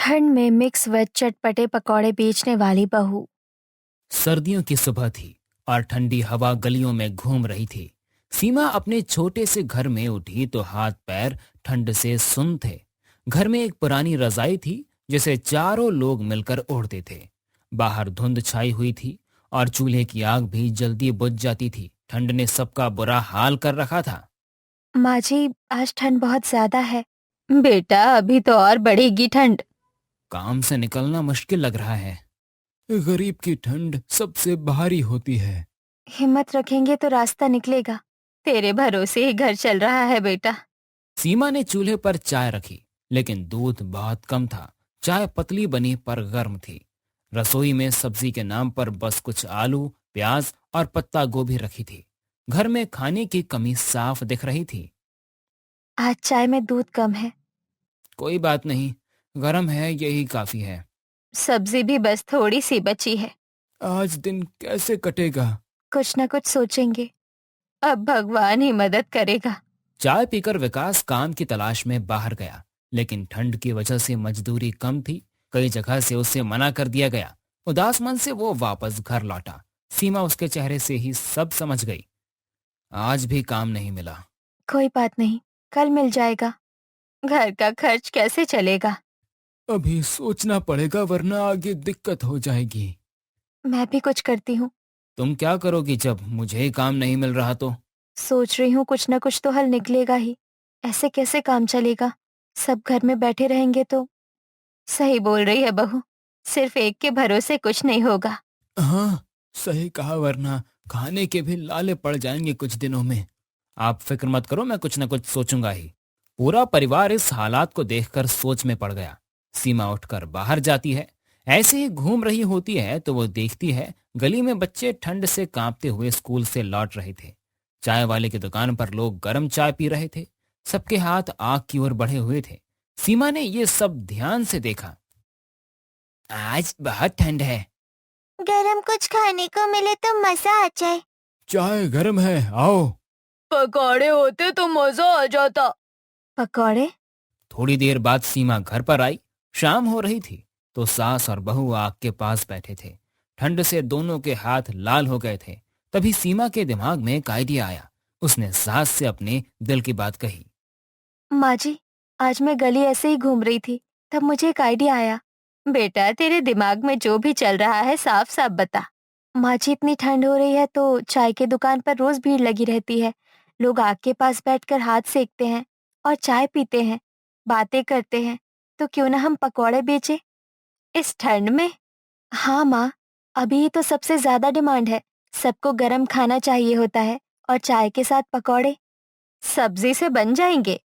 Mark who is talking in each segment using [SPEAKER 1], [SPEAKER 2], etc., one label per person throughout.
[SPEAKER 1] ठंड में mix veg चटपटे पकौड़े बेचने वाली बहू।
[SPEAKER 2] सर्दियों की सुबह थी और ठंडी हवा गलियों में घूम रही थी। सीमा अपने छोटे से घर में उठी तो हाथ पैर ठंड से सुन्न थे। घर में एक पुरानी रजाई थी जिसे चारों लोग मिलकर ओढ़ते थे। बाहर धुंध छाई हुई थी और चूल्हे की आग भी जल्दी बुझ जाती थी। ठंड ने सबका बुरा हाल कर रखा था।
[SPEAKER 1] माँ जी, आज ठंड बहुत ज्यादा है। बेटा, अभी तो और बढ़ेगी ठंड।
[SPEAKER 2] काम से निकलना मुश्किल लग रहा है। गरीब की ठंड सबसे भारी होती है।
[SPEAKER 1] हिम्मत रखेंगे तो रास्ता निकलेगा। तेरे भरोसे ही घर चल रहा है बेटा।
[SPEAKER 2] सीमा ने चूल्हे पर चाय रखी, लेकिन दूध बहुत कम था। चाय पतली बनी पर गर्म थी। रसोई में सब्जी के नाम पर बस कुछ आलू, प्याज और पत्ता गोभी रखी थी। घर में खाने की कमी साफ दिख रही थी।
[SPEAKER 1] आज चाय में दूध कम है।
[SPEAKER 2] कोई बात नहीं, गर्म है यही काफी है।
[SPEAKER 1] सब्जी भी बस थोड़ी सी बची है।
[SPEAKER 2] आज दिन कैसे कटेगा?
[SPEAKER 1] कुछ न कुछ सोचेंगे। अब भगवान ही मदद करेगा।
[SPEAKER 2] चाय पीकर विकास काम की तलाश में बाहर गया, लेकिन ठंड की वजह से मजदूरी कम थी। कई जगह से उसे मना कर दिया गया। उदास मन से वो वापस घर लौटा। सीमा उसके चेहरे से ही सब समझ गई। आज भी काम नहीं मिला।
[SPEAKER 1] कोई बात नहीं, कल मिल जाएगा। घर का खर्च कैसे चलेगा?
[SPEAKER 2] अभी सोचना पड़ेगा वरना आगे दिक्कत हो जाएगी।
[SPEAKER 1] मैं भी कुछ करती हूँ।
[SPEAKER 2] तुम क्या करोगी जब मुझे काम नहीं मिल रहा तो?
[SPEAKER 1] सोच रही हूँ कुछ न कुछ तो हल निकलेगा ही। ऐसे कैसे काम चलेगा? सब घर में बैठे रहेंगे तो। सही बोल रही है बहू। सिर्फ एक के भरोसे कुछ नहीं होगा।
[SPEAKER 2] हाँ, सही कहा, वरना खाने के भी लाले पड़ जाएंगे कुछ दिनों में। आप फिक्र मत करो, मैं कुछ न कुछ सोचूंगा ही। पूरा परिवार इस हालात को देखकर सोच में पड़ गया। सीमा उठकर बाहर जाती है। ऐसे ही घूम रही होती है तो वो देखती है गली में बच्चे ठंड से कांपते हुए स्कूल से लौट रहे थे। चाय वाले की दुकान पर लोग गर्म चाय पी रहे थे। सबके हाथ आग की ओर बढ़े हुए थे। सीमा ने ये सब ध्यान से देखा। आज बहुत ठंड है।
[SPEAKER 1] गरम कुछ खाने को मिले तो मजा आ जाए।
[SPEAKER 2] चाय गर्म है, आओ।
[SPEAKER 1] पकौड़े होते तो मजा आ जाता। पकौड़े?
[SPEAKER 2] थोड़ी देर बाद सीमा घर पर आई। शाम हो रही थी तो सास और बहू आग के पास बैठे थे। ठंड से दोनों के हाथ लाल हो गए थे। तभी सीमा के दिमाग में एक आइडिया आया। उसने सास से अपने दिल की बात कही।
[SPEAKER 1] माँ जी, आज मैं गली ऐसे ही घूम रही थी, तब मुझे एक आइडिया आया। बेटा, तेरे दिमाग में जो भी चल रहा है साफ साफ बता। माँ जी, इतनी ठंड हो रही है तो चाय की दुकान पर रोज भीड़ लगी रहती है। लोग आग के पास बैठकर हाथ सेकते हैं और चाय पीते हैं, बातें करते हैं। तो क्यों ना हम पकौड़े बेचें इस ठंड में? हाँ माँ, अभी तो सबसे ज्यादा डिमांड है। सबको गरम खाना चाहिए होता है और चाय के साथ पकौड़े सब्जी से बन जाएंगे।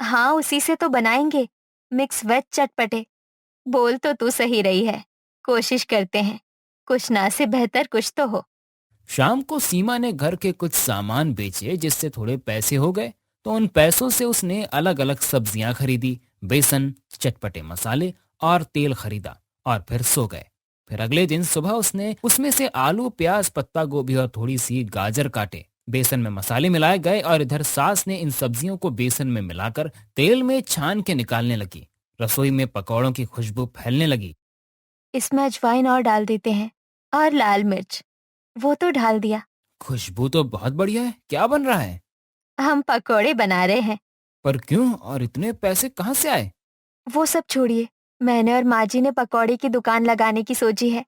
[SPEAKER 1] हाँ, उसी से तो बनाएंगे। मिक्स वेज चटपटे। बोल तो तू सही रही है। कोशिश करते हैं, कुछ ना से बेहतर कुछ तो हो।
[SPEAKER 2] शाम को सीमा ने घर के कुछ सामान बेचे जिससे थोड़े पैसे हो गए। तो उन पैसों से उसने अलग अलग सब्जियां खरीदी। बेसन, चटपटे मसाले और तेल खरीदा और फिर सो गए। फिर अगले दिन सुबह उसने उसमें से आलू, प्याज, पत्ता गोभी और थोड़ी सी गाजर काटे। बेसन में मसाले मिलाए गए और इधर सास ने इन सब्जियों को बेसन में मिलाकर तेल में छान के निकालने लगी। रसोई में पकौड़ों की खुशबू फैलने लगी।
[SPEAKER 1] इसमें अजवाइन और डाल देते हैं और लाल मिर्च। वो तो डाल दिया।
[SPEAKER 2] खुशबू तो बहुत बढ़िया है, क्या बन रहा है?
[SPEAKER 1] हम पकोड़े बना रहे हैं।
[SPEAKER 2] पर क्यों और इतने पैसे कहाँ से आए?
[SPEAKER 1] वो सब छोड़िए। मैंने और माँ जी ने पकौड़े की दुकान लगाने की सोची है।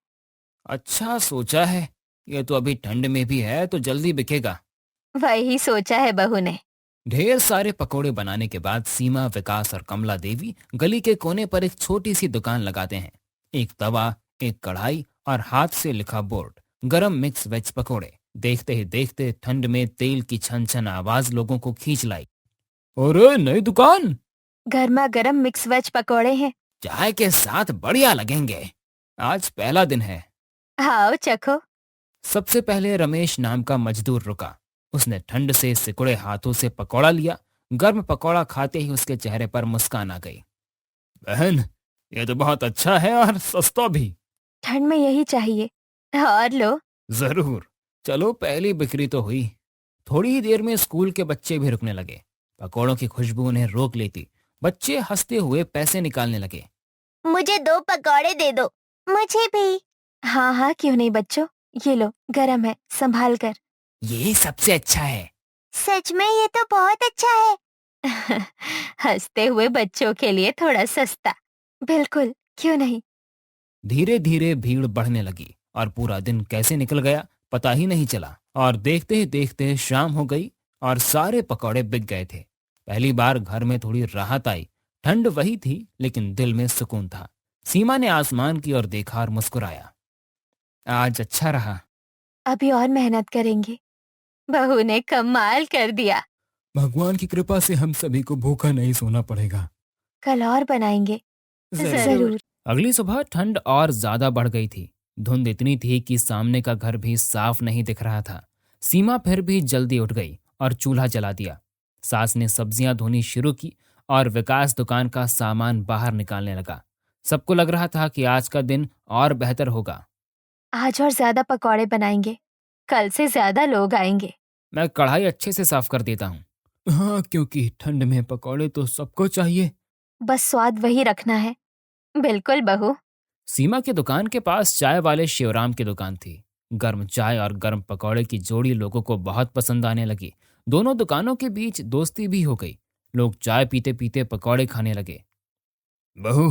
[SPEAKER 2] अच्छा सोचा है। ये तो अभी ठंड में भी है तो जल्दी बिकेगा।
[SPEAKER 1] वही सोचा है बहू ने।
[SPEAKER 2] ढेर सारे पकोड़े बनाने के बाद सीमा, विकास और कमला देवी गली के कोने पर एक छोटी सी दुकान लगाते हैं। एक तवा, एक कढ़ाई और हाथ से लिखा बोर्ड, गरम मिक्स वेज पकोड़े। देखते ही देखते ठंड में तेल की छन छन आवाज लोगों को खींच लाई। अरे नई दुकान!
[SPEAKER 1] गर्मा गर्म मिक्स वेज पकौड़े हैं।
[SPEAKER 2] चाय के साथ बढ़िया लगेंगे। आज पहला दिन है।
[SPEAKER 1] आओ चखो।
[SPEAKER 2] सबसे पहले रमेश नाम का मजदूर रुका। उसने ठंड से सिकुड़े हाथों से पकौड़ा लिया। गर्म पकौड़ा खाते ही उसके चेहरे पर मुस्कान आ गई। बहन, ये तो बहुत अच्छा है और सस्ता भी।
[SPEAKER 1] ठंड में यही चाहिए। और लो।
[SPEAKER 2] जरूर। चलो, पहली बिक्री तो हुई। थोड़ी ही देर में स्कूल के बच्चे भी रुकने लगे। पकौड़ों की खुशबू उन्हें रोक लेती। बच्चे हंसते हुए पैसे निकालने लगे।
[SPEAKER 1] मुझे 2 पकौड़े दे दो। मुझे भी। हाँ हाँ, क्यों नहीं बच्चों, ये लो, गरम है, संभाल कर।
[SPEAKER 2] ये सबसे अच्छा है।
[SPEAKER 1] सच में ये तो बहुत अच्छा है। हंसते हुए बच्चों के लिए थोड़ा सस्ता। बिल्कुल, क्यों नहीं।
[SPEAKER 2] धीरे धीरे भीड़ बढ़ने लगी और पूरा दिन कैसे निकल गया पता ही नहीं चला। और देखते ही देखते शाम हो गई और सारे पकौड़े बिक गए थे। पहली बार घर में थोड़ी राहत आई। ठंड वही थी लेकिन दिल में सुकून था। सीमा ने आसमान की ओर देखा और मुस्कुराया। आज अच्छा रहा।
[SPEAKER 1] अभी और मेहनत करेंगे। बहू ने कमाल कर दिया।
[SPEAKER 2] भगवान की कृपा से हम सभी को भूखा नहीं सोना पड़ेगा।
[SPEAKER 1] कल और बनाएंगे। जरूर। अगली सुबह ठंड और ज्यादा बढ़ गई थी। धुंध इतनी थी कि सामने का घर भी साफ नहीं दिख रहा था। सीमा फिर भी जल्दी उठ गई और चूल्हा जला दिया। सास ने सब्जियां धोनी शुरू की और विकास दुकान का सामान बाहर निकालने लगा। सबको लग रहा था कि आज का दिन और बेहतर होगा। आज और ज्यादा पकौड़े बनाएंगे। कल से ज्यादा लोग आएंगे।
[SPEAKER 2] मैं कढ़ाई अच्छे से साफ कर देता हूँ। हाँ, क्योंकि ठंड में पकौड़े तो सबको चाहिए।
[SPEAKER 1] बस स्वाद वही रखना है। बिल्कुल बहू।
[SPEAKER 2] सीमा की दुकान के पास चाय वाले शिवराम की दुकान थी। गर्म चाय और गर्म पकौड़े की जोड़ी लोगों को बहुत पसंद आने लगी। दोनों दुकानों के बीच दोस्ती भी हो गई। लोग चाय पीते पीते पकौड़े खाने लगे। बहू,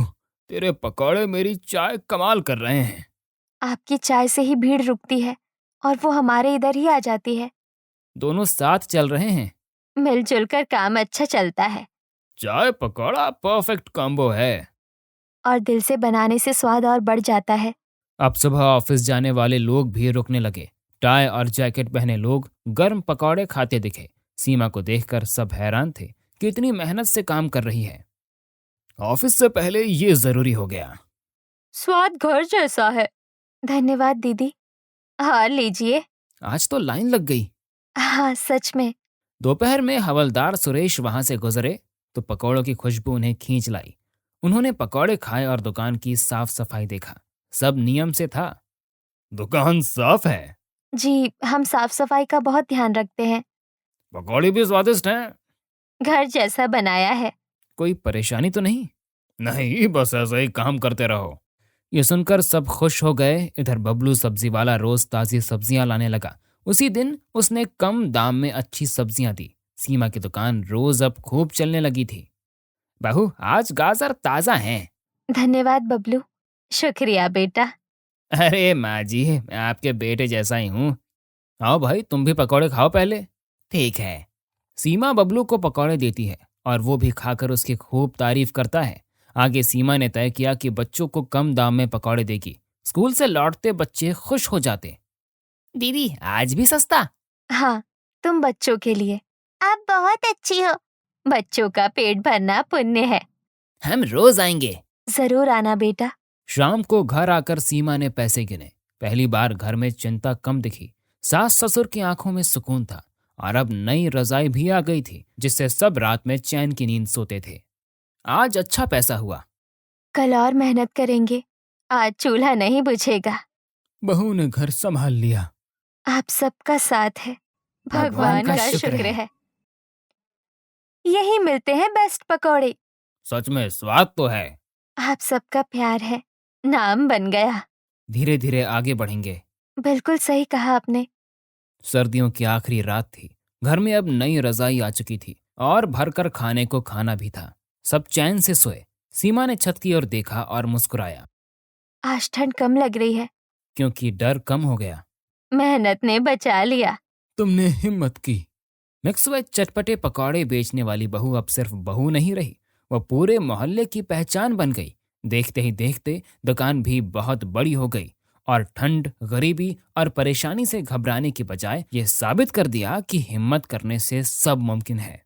[SPEAKER 2] तेरे पकौड़े मेरी चाय कमाल कर रहे हैं।
[SPEAKER 1] आपकी चाय से ही भीड़ रुकती है और वो हमारे इधर ही आ जाती है।
[SPEAKER 2] दोनों साथ चल रहे हैं।
[SPEAKER 1] मिलजुल कर काम अच्छा चलता है।
[SPEAKER 2] चाय पकौड़ा परफेक्ट कॉम्बो है।
[SPEAKER 1] और दिल से बनाने से स्वाद और बढ़ जाता है।
[SPEAKER 2] अब सुबह ऑफिस जाने वाले लोग भी रुकने लगे। टाई और जैकेट पहने लोग गर्म पकौड़े खाते दिखे। सीमा को देखकर सब हैरान थे कि इतनी मेहनत से काम कर रही है। ऑफिस से पहले ये जरूरी हो गया।
[SPEAKER 1] स्वाद घर जैसा है। धन्यवाद दीदी। हाँ लीजिए।
[SPEAKER 2] आज तो लाइन लग गई।
[SPEAKER 1] हाँ सच में।
[SPEAKER 2] दोपहर में हवलदार सुरेश वहां से गुजरे तो पकौड़ों की खुशबू उन्हें खींच लाई। उन्होंने पकौड़े खाए और दुकान की साफ सफाई देखा। सब नियम से था। दुकान साफ है।
[SPEAKER 1] जी, हम साफ सफाई का बहुत ध्यान रखते हैं।
[SPEAKER 2] पकौड़े भी स्वादिष्ट हैं।
[SPEAKER 1] घर जैसा बनाया है।
[SPEAKER 2] कोई परेशानी तो नहीं? नहीं, बस ऐसा ही काम करते रहो। ये सुनकर सब खुश हो गए। इधर बबलू सब्जी वाला रोज ताजी सब्जियां लाने लगा। उसी दिन उसने कम दाम में अच्छी सब्जियां दी। सीमा की दुकान रोज अब खूब चलने लगी थी। बहू, आज गाजर ताजा हैं।
[SPEAKER 1] धन्यवाद बबलू। शुक्रिया बेटा।
[SPEAKER 2] अरे माँ जी, मैं आपके बेटे जैसा ही हूँ। आओ भाई, तुम भी पकौड़े खाओ पहले। ठीक है। सीमा बबलू को पकौड़े देती है और वो भी खाकर उसकी खूब तारीफ करता है। आगे सीमा ने तय किया कि बच्चों को कम दाम में पकौड़े देगी। स्कूल से लौटते बच्चे खुश हो जाते। दीदी, आज भी सस्ता।
[SPEAKER 1] हाँ, तुम बच्चों के लिए। आप बहुत अच्छी हो। बच्चों का पेट भरना पुण्य है।
[SPEAKER 2] हम रोज आएंगे।
[SPEAKER 1] जरूर आना बेटा।
[SPEAKER 2] शाम को घर आकर सीमा ने पैसे गिने। पहली बार घर में चिंता कम दिखी। सास ससुर की आंखों में सुकून था और अब नई रजाई भी आ गई थी जिससे सब रात में चैन की नींद सोते थे। आज अच्छा पैसा हुआ।
[SPEAKER 1] कल और मेहनत करेंगे। आज चूल्हा नहीं बुझेगा।
[SPEAKER 2] बहू ने घर संभाल लिया।
[SPEAKER 1] आप सबका साथ है।
[SPEAKER 2] भगवान का शुक्र
[SPEAKER 1] है। यही मिलते हैं बेस्ट पकौड़े।
[SPEAKER 2] सच में स्वाद तो है।
[SPEAKER 1] आप सबका प्यार है। नाम बन गया।
[SPEAKER 2] धीरे धीरे आगे बढ़ेंगे।
[SPEAKER 1] बिल्कुल सही कहा आपने।
[SPEAKER 2] सर्दियों की आखिरी रात थी। घर में अब नई रजाई आ चुकी थी और भरकर खाने को खाना भी था। सब चैन से सोए। सीमा ने छत की ओर देखा और मुस्कुराया।
[SPEAKER 1] आज ठंड कम लग रही है।
[SPEAKER 2] क्योंकि डर कम हो गया।
[SPEAKER 1] मेहनत ने बचा लिया।
[SPEAKER 2] तुमने हिम्मत की। मिक्स वेज चटपटे पकौड़े बेचने वाली बहू अब सिर्फ बहू नहीं रही, वह पूरे मोहल्ले की पहचान बन गई। देखते ही देखते दुकान भी बहुत बड़ी हो गई और ठंड, गरीबी और परेशानी से घबराने की बजाय यह साबित कर दिया कि हिम्मत करने से सब मुमकिन है।